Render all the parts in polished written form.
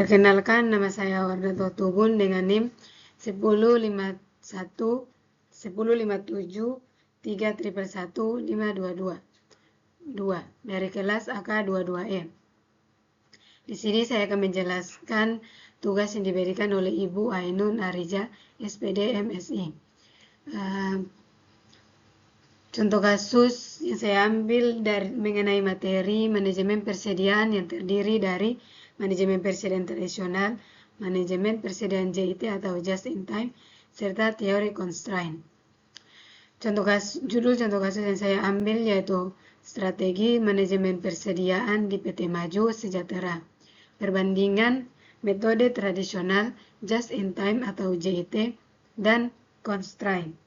Perkenalkan, nama saya Warna Tubun dengan NIM 1051 1057 3111 522 dari kelas AK22E. Di sini saya akan menjelaskan tugas yang diberikan oleh Ibu Ainun Arija, SPD MSI. Contoh kasus yang saya ambil dari mengenai materi manajemen persediaan yang terdiri dari manajemen persediaan tradisional, manajemen persediaan JIT atau just in time, serta teori constraint. Judul contoh kasus yang saya ambil yaitu strategi manajemen persediaan di PT Maju Sejahtera. Perbandingan metode tradisional, just in time atau JIT, dan constraint.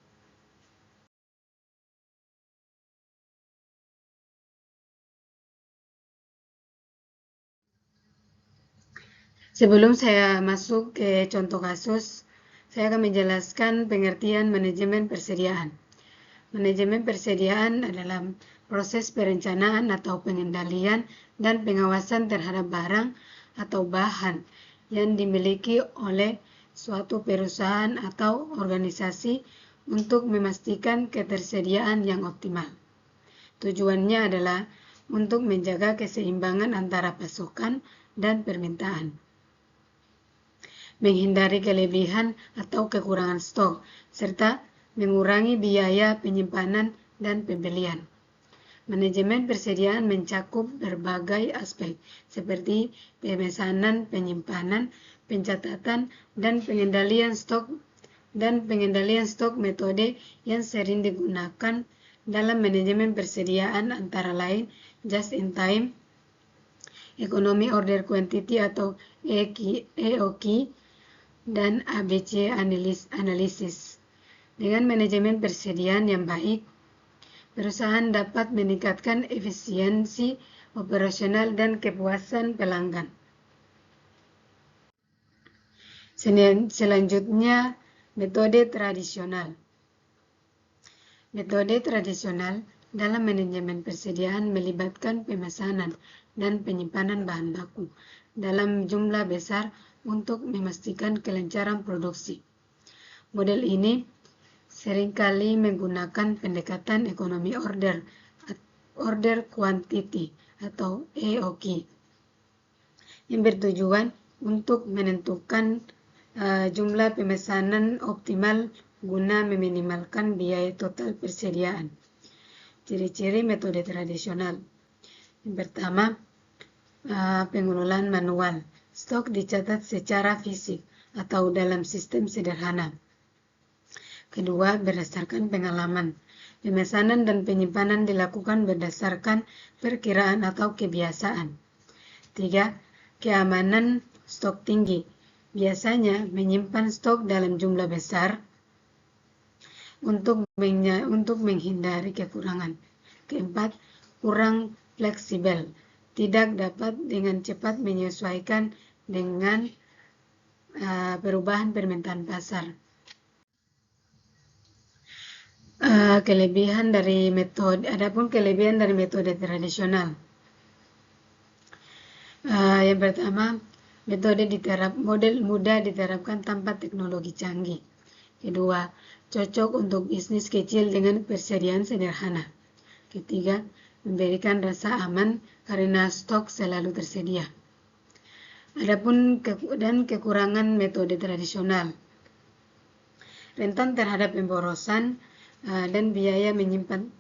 Sebelum saya masuk ke contoh kasus, saya akan menjelaskan pengertian manajemen persediaan. Manajemen persediaan adalah proses perencanaan atau pengendalian dan pengawasan terhadap barang atau bahan yang dimiliki oleh suatu perusahaan atau organisasi untuk memastikan ketersediaan yang optimal. Tujuannya adalah untuk menjaga keseimbangan antara pasokan dan permintaan, menghindari kelebihan atau kekurangan stok, serta mengurangi biaya penyimpanan dan pembelian. Manajemen persediaan mencakup berbagai aspek seperti pemesanan, penyimpanan, pencatatan, dan pengendalian stok metode yang sering digunakan dalam manajemen persediaan antara lain just in time, economy order quantity atau EOQ, dan ABC analysis. Dengan manajemen persediaan yang baik, perusahaan dapat meningkatkan efisiensi operasional dan kepuasan pelanggan. Selanjutnya, metode tradisional. Metode tradisional dalam manajemen persediaan melibatkan pemesanan dan penyimpanan bahan baku dalam jumlah besar untuk memastikan kelancaran produksi. Model ini seringkali menggunakan pendekatan ekonomi order quantity atau EOQ yang bertujuan untuk menentukan jumlah pemesanan optimal guna meminimalkan biaya total persediaan. Ciri-ciri metode tradisional. Yang pertama, pengelolaan manual. Stok dicatat secara fisik atau dalam sistem sederhana. Kedua, berdasarkan pengalaman. Pemesanan dan penyimpanan dilakukan berdasarkan perkiraan atau kebiasaan. 3. Keamanan stok tinggi. Biasanya menyimpan stok dalam jumlah besar untuk menghindari kekurangan. Keempat, kurang fleksibel. Tidak dapat dengan cepat menyesuaikan dengan perubahan permintaan pasar. Adapun kelebihan dari metode tradisional. Yang pertama, model mudah diterapkan tanpa teknologi canggih. Kedua, cocok untuk bisnis kecil dengan persediaan sederhana. Ketiga, memberikan rasa aman karena stok selalu tersedia. Adapun kekurangan metode tradisional. Rentan terhadap pemborosan dan biaya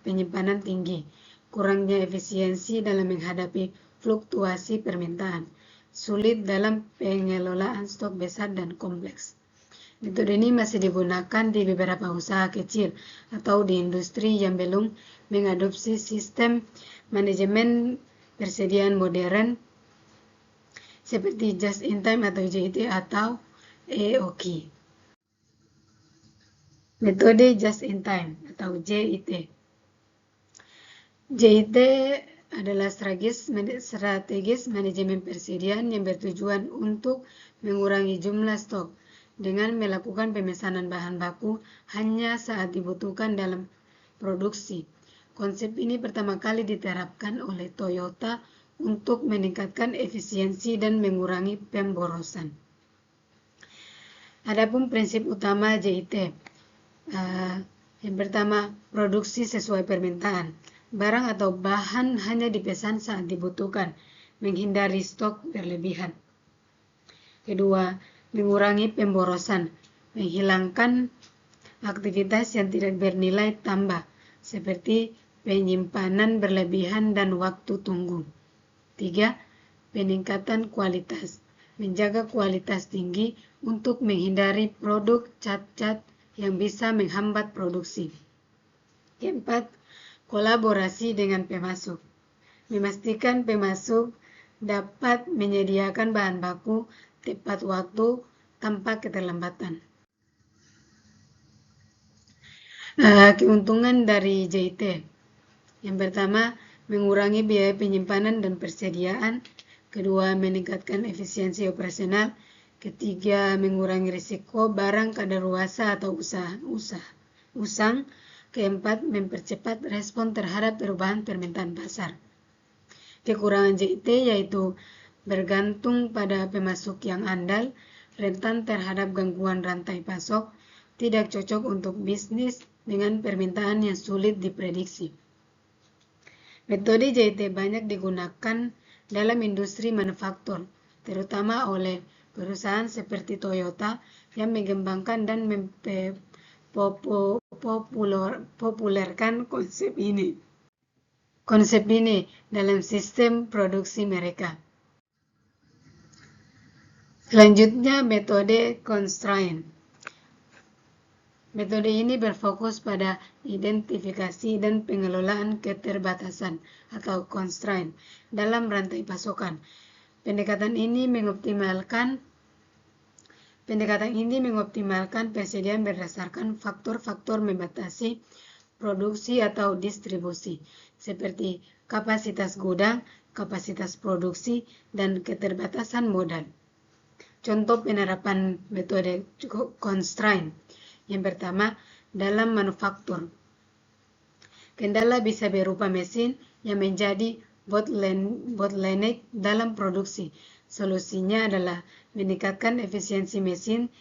penyimpanan tinggi. Kurangnya efisiensi dalam menghadapi fluktuasi permintaan. Sulit dalam pengelolaan stok besar dan kompleks. Metode ini masih digunakan di beberapa usaha kecil atau di industri yang belum mengadopsi sistem manajemen persediaan modern seperti just in time atau JIT atau EOQ. Metode just in time atau JIT. JIT adalah strategis manajemen persediaan yang bertujuan untuk mengurangi jumlah stok dengan melakukan pemesanan bahan baku hanya saat dibutuhkan dalam produksi. Konsep ini pertama kali diterapkan oleh Toyota untuk meningkatkan efisiensi dan mengurangi pemborosan. Adapun prinsip utama JIT, yang pertama, produksi sesuai permintaan. Barang atau bahan hanya dipesan saat dibutuhkan, menghindari stok berlebihan. Kedua, mengurangi pemborosan, menghilangkan aktivitas yang tidak bernilai tambah, seperti penyimpanan berlebihan dan waktu tunggu. 3. Peningkatan kualitas, menjaga kualitas tinggi untuk menghindari produk cacat yang bisa menghambat produksi. Keempat, kolaborasi dengan pemasok, memastikan pemasok dapat menyediakan bahan baku tepat waktu tanpa keterlambatan. Keuntungan dari JIT, yang pertama, mengurangi biaya penyimpanan dan persediaan. Kedua, meningkatkan efisiensi operasional. Ketiga, mengurangi risiko barang kadaluarsa atau usang. Keempat, mempercepat respon terhadap perubahan permintaan pasar. Kekurangan JIT yaitu bergantung pada pemasok yang andal, rentan terhadap gangguan rantai pasok, tidak cocok untuk bisnis dengan permintaan yang sulit diprediksi. Metode JIT banyak digunakan dalam industri manufaktur, terutama oleh perusahaan seperti Toyota yang mengembangkan dan mempopulerkan konsep ini dalam sistem produksi mereka. Selanjutnya, metode constraint. Metode ini berfokus pada identifikasi dan pengelolaan keterbatasan atau constraint dalam rantai pasokan. Pendekatan ini mengoptimalkan persediaan berdasarkan faktor-faktor membatasi produksi atau distribusi, seperti kapasitas gudang, kapasitas produksi, dan keterbatasan modal. Contoh penerapan metode constraint. Yang pertama, dalam manufaktur. Kendala bisa berupa mesin yang menjadi bottleneck dalam produksi. Solusinya adalah meningkatkan efisiensi mesin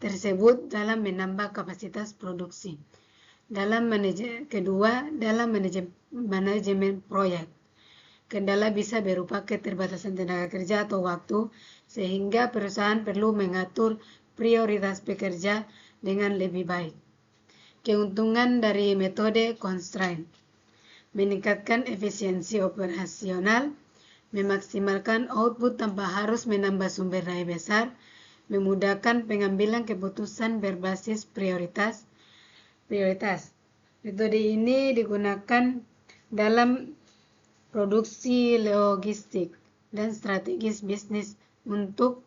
tersebut dalam menambah kapasitas produksi. Kedua, dalam manajemen proyek. Kendala bisa berupa keterbatasan tenaga kerja atau waktu, sehingga perusahaan perlu mengatur prioritas pekerja dengan lebih baik. Keuntungan dari metode constraint: meningkatkan efisiensi operasional, memaksimalkan output tanpa harus menambah sumber daya besar, memudahkan pengambilan keputusan berbasis prioritas. Metode ini digunakan dalam produksi logistik dan strategis bisnis untuk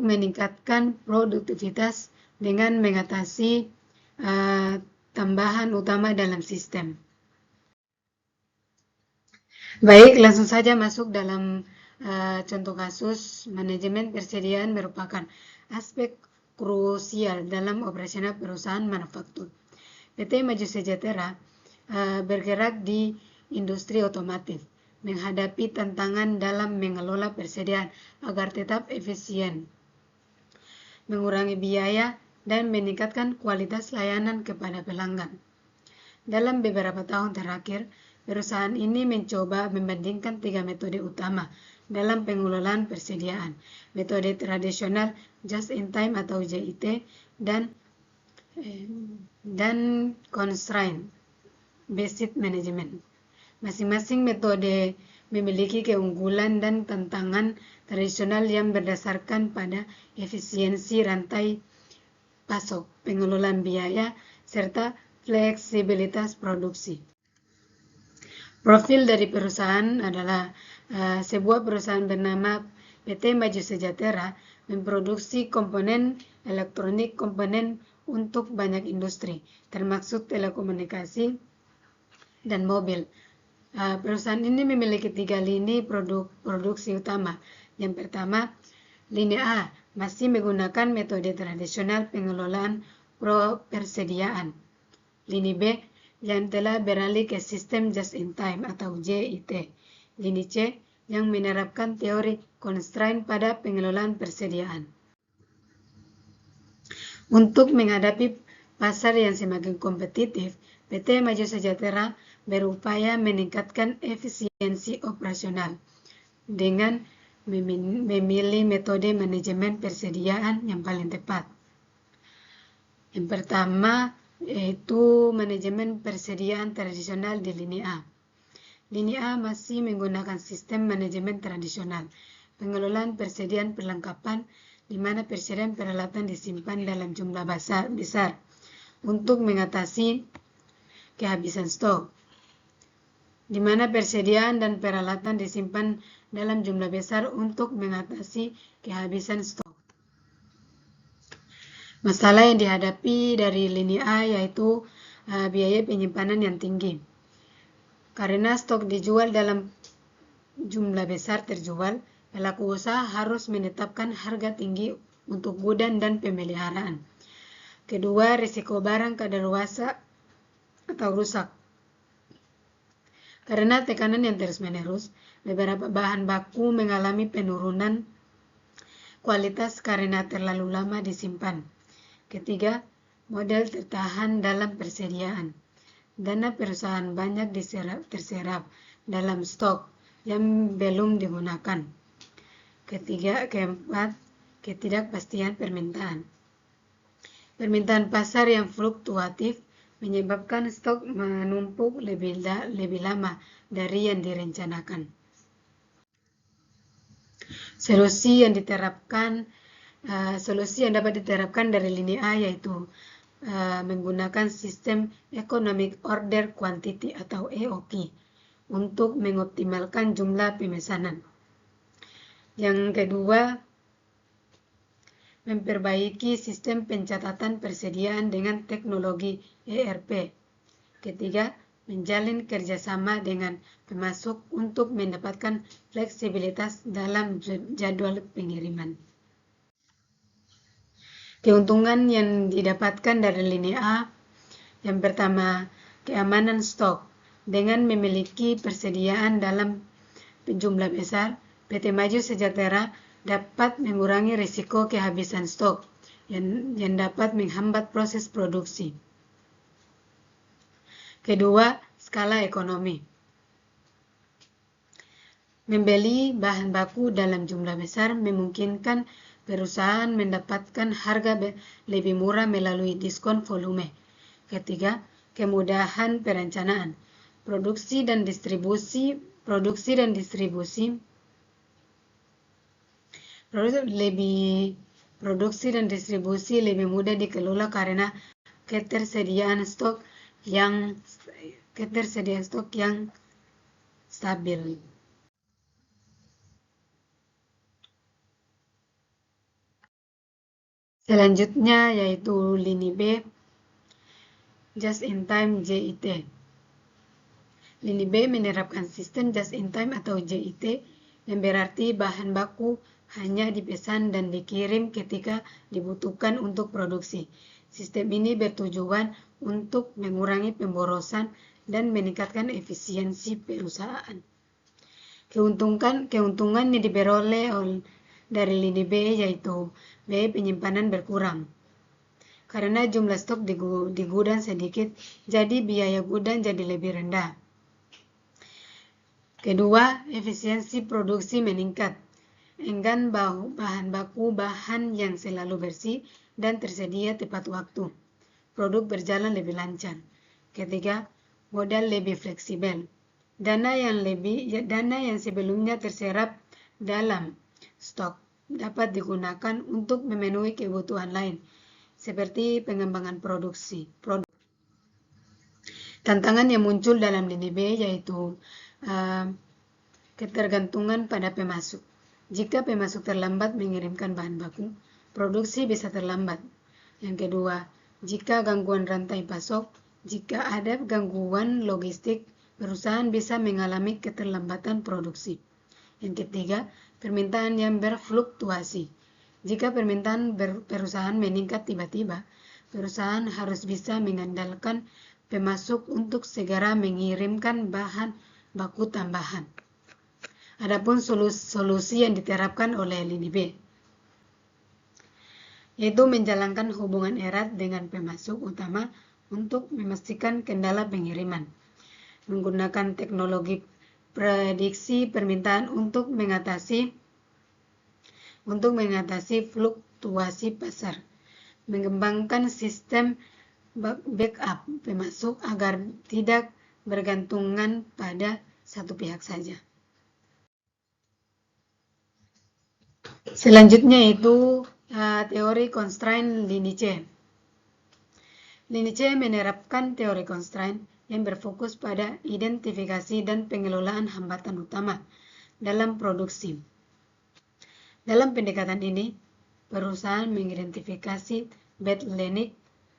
meningkatkan produktivitas dengan mengatasi tambahan utama dalam sistem. Baik, langsung saja masuk dalam contoh kasus. Manajemen persediaan merupakan aspek krusial dalam operasional perusahaan manufaktur. PT Maju Sejahtera bergerak di industri otomotif, menghadapi tantangan dalam mengelola persediaan agar tetap efisien, mengurangi biaya, dan meningkatkan kualitas layanan kepada pelanggan. Dalam beberapa tahun terakhir, perusahaan ini mencoba membandingkan 3 metode utama dalam pengelolaan persediaan: metode tradisional just-in-time atau JIT dan constraint based management. Masing-masing metode memiliki keunggulan dan tantangan. Tradisional yang berdasarkan pada efisiensi rantai pasok, pengelolaan biaya, serta fleksibilitas produksi. Profil dari perusahaan adalah sebuah perusahaan bernama PT Maju Sejahtera memproduksi komponen elektronik untuk banyak industri, termasuk telekomunikasi dan mobil. Perusahaan ini memiliki 3 lini produksi utama. Yang pertama, lini A masih menggunakan metode tradisional pengelolaan persediaan. Lini B yang telah beralih ke sistem just in time atau JIT. Lini C yang menerapkan teori constraint pada pengelolaan persediaan. Untuk menghadapi pasar yang semakin kompetitif, PT Maju Sejahtera berupaya meningkatkan efisiensi operasional dengan memilih metode manajemen persediaan yang paling tepat. Yang pertama yaitu manajemen persediaan tradisional di lini A. Lini A masih menggunakan sistem manajemen tradisional, pengelolaan persediaan perlengkapan di mana persediaan peralatan disimpan dalam jumlah besar untuk mengatasi kehabisan stok, di mana persediaan dan peralatan disimpan dalam jumlah besar untuk mengatasi kehabisan stok. Masalah yang dihadapi dari lini A yaitu biaya penyimpanan yang tinggi. Karena stok dijual dalam jumlah besar terjual, pelaku usaha harus menetapkan harga tinggi untuk gudang dan pemeliharaan. Kedua, risiko barang kadaluarsa atau rusak. Karena tekanan yang terus-menerus, beberapa bahan baku mengalami penurunan kualitas karena terlalu lama disimpan. Ketiga, modal tertahan dalam persediaan. Dana perusahaan banyak terserap dalam stok yang belum digunakan. Keempat, ketidakpastian permintaan. Permintaan pasar yang fluktuatif menyebabkan stok menumpuk lebih lama dari yang direncanakan. Solusi yang dapat diterapkan dari lini A yaitu menggunakan sistem Economic Order Quantity atau EOQ untuk mengoptimalkan jumlah pemesanan. Yang kedua, memperbaiki sistem pencatatan persediaan dengan teknologi ERP. Ketiga, menjalin kerjasama dengan pemasok untuk mendapatkan fleksibilitas dalam jadwal pengiriman. Keuntungan yang didapatkan dari lini A, yang pertama, keamanan stok. Dengan memiliki persediaan dalam jumlah besar, PT Maju Sejahtera dapat mengurangi risiko kehabisan stok yang dapat menghambat proses produksi. Kedua, skala ekonomi. Membeli bahan baku dalam jumlah besar memungkinkan perusahaan mendapatkan harga lebih murah melalui diskon volume. Ketiga, kemudahan perencanaan. Produksi dan distribusi lebih mudah dikelola karena ketersediaan stok yang stabil. Selanjutnya yaitu lini B, just in time JIT. Lini B menerapkan sistem just in time atau JIT yang berarti bahan baku hanya dipesan dan dikirim ketika dibutuhkan untuk produksi. Sistem ini bertujuan untuk mengurangi pemborosan dan meningkatkan efisiensi perusahaan. Keuntungan yang diperoleh dari lini B yaitu biaya penyimpanan berkurang. Karena jumlah stok di gudang sedikit, jadi biaya gudang jadi lebih rendah. Kedua, efisiensi produksi meningkat. Enggan bahan baku yang selalu bersih dan tersedia tepat waktu. Produk berjalan lebih lancar. Ketiga, modal lebih fleksibel. Dana yang sebelumnya terserap dalam stok dapat digunakan untuk memenuhi kebutuhan lain, seperti pengembangan produk. Tantangan yang muncul dalam lini B yaitu ketergantungan pada pemasok. Jika pemasok terlambat mengirimkan bahan baku, produksi bisa terlambat. Yang kedua, jika gangguan rantai pasok, jika ada gangguan logistik, perusahaan bisa mengalami keterlambatan produksi. Yang ketiga, permintaan yang berfluktuasi. Jika permintaan perusahaan meningkat tiba-tiba, perusahaan harus bisa mengandalkan pemasok untuk segera mengirimkan bahan baku tambahan. Adapun solusi yang diterapkan oleh lini B, yaitu menjalankan hubungan erat dengan pemasok utama untuk memastikan kendala pengiriman, menggunakan teknologi prediksi permintaan untuk mengatasi fluktuasi pasar, mengembangkan sistem backup pemasok agar tidak bergantungan pada satu pihak saja. Selanjutnya itu teori constraint lini C. Lini C menerapkan teori constraint yang berfokus pada identifikasi dan pengelolaan hambatan utama dalam produksi. Dalam pendekatan ini, perusahaan mengidentifikasi bottleneck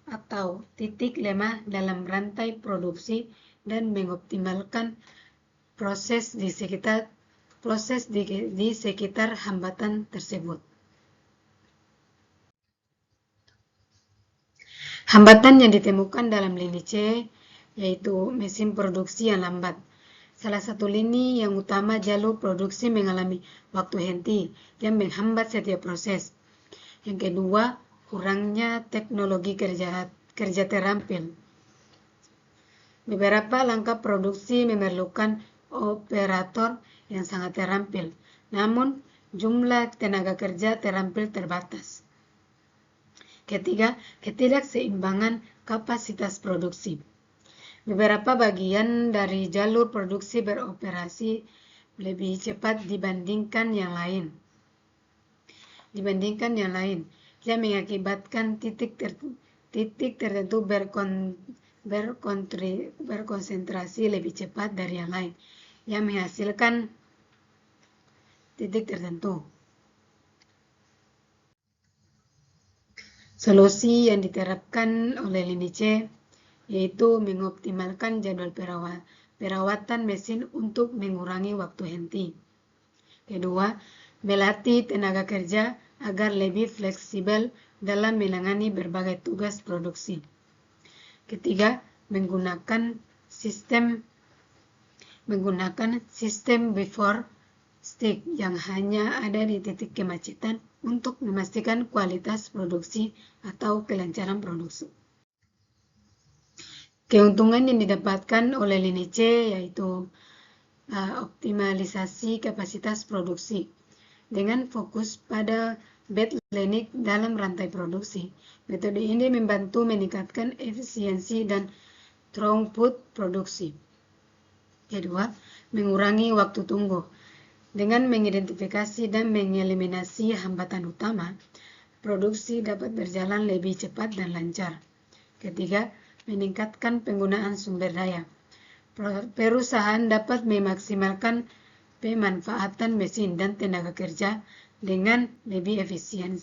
atau titik lemah dalam rantai produksi dan mengoptimalkan proses di sekitar hambatan tersebut. Hambatan yang ditemukan dalam lini C yaitu mesin produksi yang lambat. Salah satu lini yang utama, jalur produksi mengalami waktu henti yang menghambat setiap proses. Yang kedua, kurangnya teknologi kerja terampil. Beberapa langkah produksi memerlukan operator yang sangat terampil, namun jumlah tenaga kerja terampil terbatas. Ketiga, ketidakseimbangan kapasitas produksi. Beberapa bagian dari jalur produksi beroperasi lebih cepat dibandingkan yang lain, yang mengakibatkan titik tertentu berkonsentrasi lebih cepat dari yang lain, yang menghasilkan titik tertentu. Solusi yang diterapkan oleh lini C yaitu mengoptimalkan jadwal perawatan mesin untuk mengurangi waktu henti. Kedua, melatih tenaga kerja agar lebih fleksibel dalam menangani berbagai tugas produksi. Ketiga, menggunakan sistem before stick yang hanya ada di titik kemacetan untuk memastikan kualitas produksi atau kelancaran produksi. Keuntungan yang didapatkan oleh lini C yaitu optimalisasi kapasitas produksi dengan fokus pada bottleneck dalam rantai produksi. Metode ini membantu meningkatkan efisiensi dan throughput produksi. Kedua, mengurangi waktu tunggu. Dengan mengidentifikasi dan mengeliminasi hambatan utama, produksi dapat berjalan lebih cepat dan lancar. Ketiga, meningkatkan penggunaan sumber daya. Perusahaan dapat memaksimalkan pemanfaatan mesin dan tenaga kerja dengan lebih efisien.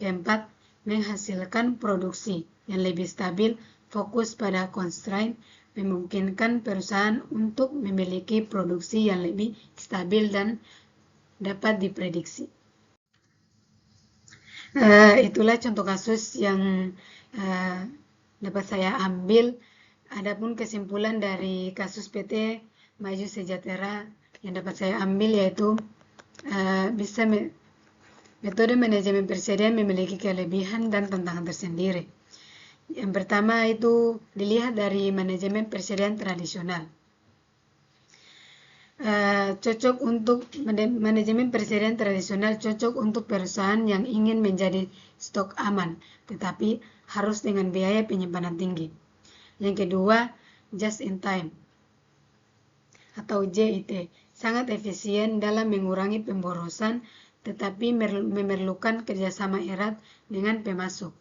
Keempat, menghasilkan produksi yang lebih stabil, fokus pada constraint, memungkinkan perusahaan untuk memiliki produksi yang lebih stabil dan dapat diprediksi. Itulah contoh kasus yang dapat saya ambil. Adapun kesimpulan dari kasus PT Maju Sejahtera yang dapat saya ambil yaitu metode manajemen persediaan memiliki kelebihan dan tantangan tersendiri. Yang pertama itu dilihat dari manajemen persediaan tradisional. Cocok untuk manajemen persediaan tradisional, cocok untuk perusahaan yang ingin menjadi stok aman, tetapi harus dengan biaya penyimpanan tinggi. Yang kedua, just in time atau JIT, sangat efisien dalam mengurangi pemborosan, tetapi memerlukan kerjasama erat dengan pemasok.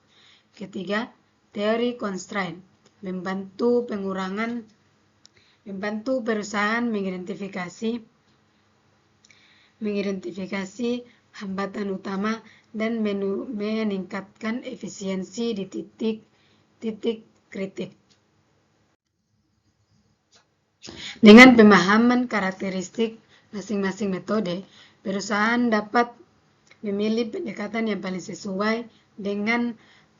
Ketiga, teori constraint, membantu perusahaan mengidentifikasi hambatan utama dan meningkatkan efisiensi di titik kritik. Dengan pemahaman karakteristik masing-masing metode, perusahaan dapat memilih pendekatan yang paling sesuai dengan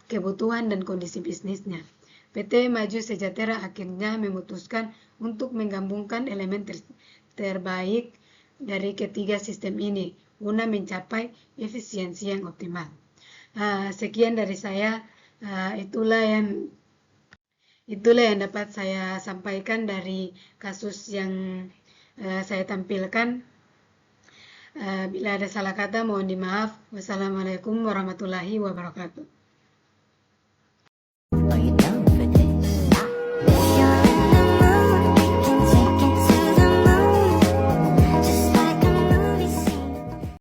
kebutuhan dan kondisi bisnisnya. PT Maju Sejahtera akhirnya memutuskan untuk menggabungkan elemen terbaik dari ketiga sistem ini guna mencapai efisiensi yang optimal. Sekian dari saya. Itulah yang dapat saya sampaikan dari kasus yang saya tampilkan. Bila ada salah kata mohon dimaaf. Wassalamualaikum warahmatullahi wabarakatuh.